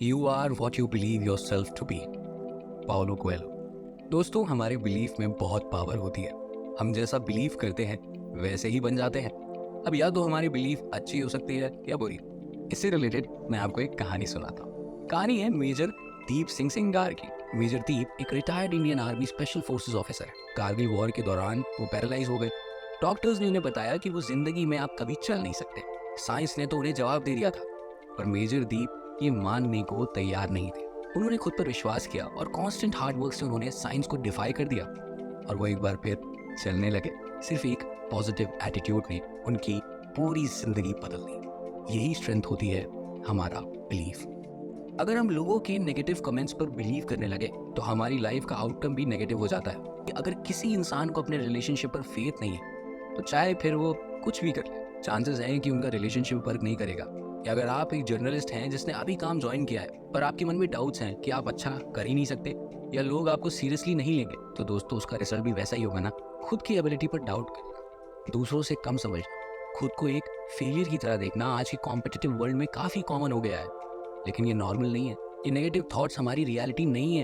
You are what you believe yourself to be, Paulo Coelho. दोस्तों, हमारे belief में बहुत पावर होती है। हम जैसा बिलीव करते हैं वैसे ही बन जाते हैं। अब या तो हमारी बिलीफ अच्छी हो सकती है या बुरी। इससे रिलेटेड मैं आपको एक कहानी सुनाता हूँ। कहानी है मेजर दीप सिंह सिंगार की। मेजर दीप एक retired Indian army special forces officer है। कारगिल वॉर के दौरान वो पैरालाइज हो गए। डॉक्टर्स ने उन्हें बताया कि वो जिंदगी में आप कभी चल नहीं सकते। साइंस ने तो उन्हें जवाब दे दिया था, पर मेजर दीप ये मानने को तैयार नहीं थे। उन्होंने खुद पर विश्वास किया और कांस्टेंट हार्ड वर्क से उन्होंने साइंस को डिफाई कर दिया और वो एक बार फिर चलने लगे। सिर्फ एक पॉजिटिव एटीट्यूड ने उनकी पूरी जिंदगी बदल दी। यही स्ट्रेंथ होती है हमारा बिलीफ। अगर हम लोगों के नेगेटिव कमेंट्स पर बिलीव करने लगे तो हमारी लाइफ का आउटकम भी नेगेटिव हो जाता है। कि अगर किसी इंसान को अपने रिलेशनशिप पर फेथ नहीं है तो चाहे फिर वो कुछ भी कर ले, चांसेस हैं कि उनका रिलेशनशिप वर्क नहीं करेगा। या अगर आप एक जर्नलिस्ट हैं जिसने अभी काम ज्वाइन किया है पर आपके मन में डाउट्स हैं कि आप अच्छा कर ही नहीं सकते या लोग आपको सीरियसली नहीं लेंगे, तो दोस्तों उसका रिजल्ट भी वैसा ही होगा ना। खुद की एबिलिटी पर डाउट करना, दूसरों से कम समझना, खुद को एक फेलियर की तरह देखना आज के कॉम्पिटिटिव वर्ल्ड में काफ़ी कॉमन हो गया है। लेकिन ये नॉर्मल नहीं है। ये नेगेटिव थॉट्स हमारी रियलिटी नहीं है।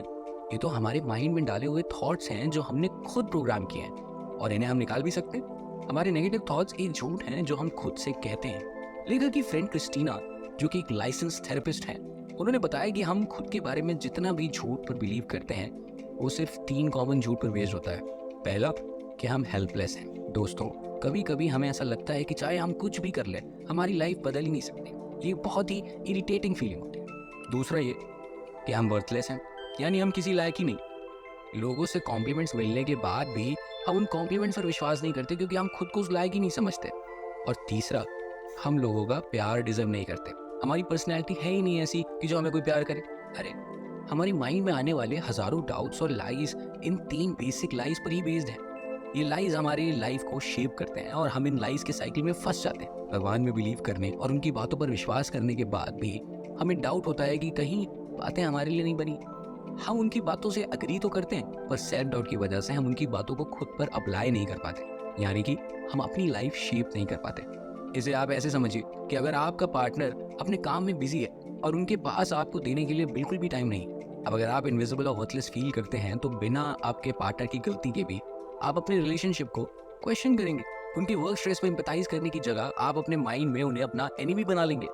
ये तो हमारे माइंड में डाले हुए थॉट्स हैं जो हमने खुद प्रोग्राम किए हैं और इन्हें हम निकाल भी सकते हैं। हमारे नेगेटिव थॉट्स एक झूठ हैं जो हम खुद से कहते हैं। लेखक की फ्रेंड क्रिस्टीना, जो कि एक लाइसेंस थेरेपिस्ट है, उन्होंने बताया कि हम खुद के बारे में जितना भी झूठ पर बिलीव करते हैं वो सिर्फ 3 कॉमन झूठ पर बेस्ड होता है। पहला, कि हम हेल्पलेस हैं। दोस्तों, कभी कभी हमें ऐसा लगता है कि चाहे हम कुछ भी कर लें हमारी लाइफ बदल ही नहीं सकती। ये बहुत ही इरिटेटिंग फीलिंग होती है। दूसरा ये कि हम वर्थलेस हैं, यानी हम किसी लायक ही नहीं। लोगों से कॉम्प्लीमेंट्स मिलने के बाद भी हम उन कॉम्प्लीमेंट्स पर विश्वास नहीं करते क्योंकि हम खुद को उस लायक ही नहीं समझते। और तीसरा, हम लोगों का प्यार डिजर्व नहीं करते। हमारी पर्सनैलिटी है ही नहीं ऐसी कि जो हमें कोई प्यार करे। अरे, हमारी माइंड में आने वाले हजारों डाउट्स और लाइज इन 3 बेसिक लाइज पर ही बेस्ड है। ये लाइज हमारी लाइफ को शेप करते हैं और हम इन लाइज के साइकिल में फंस जाते हैं। भगवान में बिलीव करने और उनकी बातों पर विश्वास करने के बाद भी हमें डाउट होता है कि कहीं बातें हमारे लिए नहीं बनी। हम उनकी बातों से अग्री तो करते हैं पर सेल्फ डाउट की वजह से हम उनकी बातों को खुद पर अप्लाई नहीं कर पाते, यानी कि हम अपनी लाइफ शेप नहीं कर पाते। इसे आप ऐसे समझिए कि अगर आपका पार्टनर अपने काम में बिजी है और उनके पास आपको देने के लिए बिल्कुल भी टाइम नहीं, अब अगर आप इनविजिबल और वर्थलेस फील करते हैं तो बिना आपके पार्टनर की गलती के भी आप अपने रिलेशनशिप को क्वेश्चन करेंगे। उनके वर्क स्ट्रेस पर एम्पैथाइज करने की जगह आप अपने माइंड में उन्हें अपना एनिमी बना लेंगे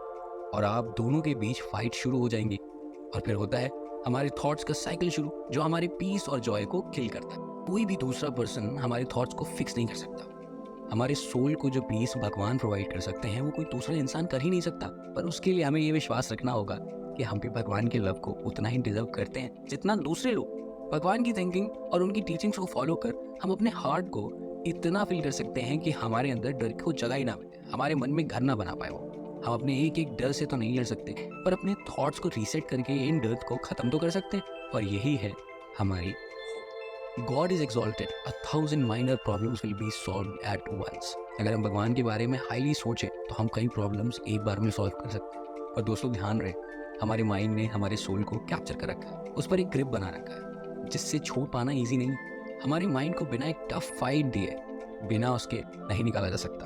और आप दोनों के बीच फाइट शुरू हो जाएंगी। और फिर होता है हमारे थॉट्स का साइकिल शुरू, जो हमारे पीस और जॉय को किल करता है। कोई भी दूसरा पर्सन हमारे थॉट्स को फिक्स नहीं कर सकता। हमारे सोल को जो पीस भगवान प्रोवाइड कर सकते हैं वो कोई दूसरा इंसान कर ही नहीं सकता। पर उसके लिए हमें ये विश्वास रखना होगा कि हम भी भगवान के लव को उतना ही डिजर्व करते हैं जितना दूसरे लोग। भगवान की थिंकिंग और उनकी टीचिंग्स को फॉलो कर हम अपने हार्ट को इतना फील कर सकते हैं कि हमारे अंदर डर को जगह ही ना मिले, हमारे मन में घर ना बना पाए वो। हम अपने एक एक डर से तो नहीं लड़ सकते पर अपने थॉट्स को रीसेट करके इन डर को खत्म तो कर सकते हैं। और यही है हमारी God is exalted, 1,000 minor problems will be solved at once। अगर हम भगवान के बारे में हाईली सोचें तो हम कई प्रॉब्लम्स एक बार में सॉल्व कर सकते हैं। और दोस्तों ध्यान रहे, हमारे माइंड ने हमारे सोल को कैप्चर कर रखा है, उस पर एक ग्रिप बना रखा है जिससे छोड़ पाना ईजी नहीं। हमारे माइंड को बिना एक टफ फाइट दिए बिना उसके नहीं निकाला जा सकता।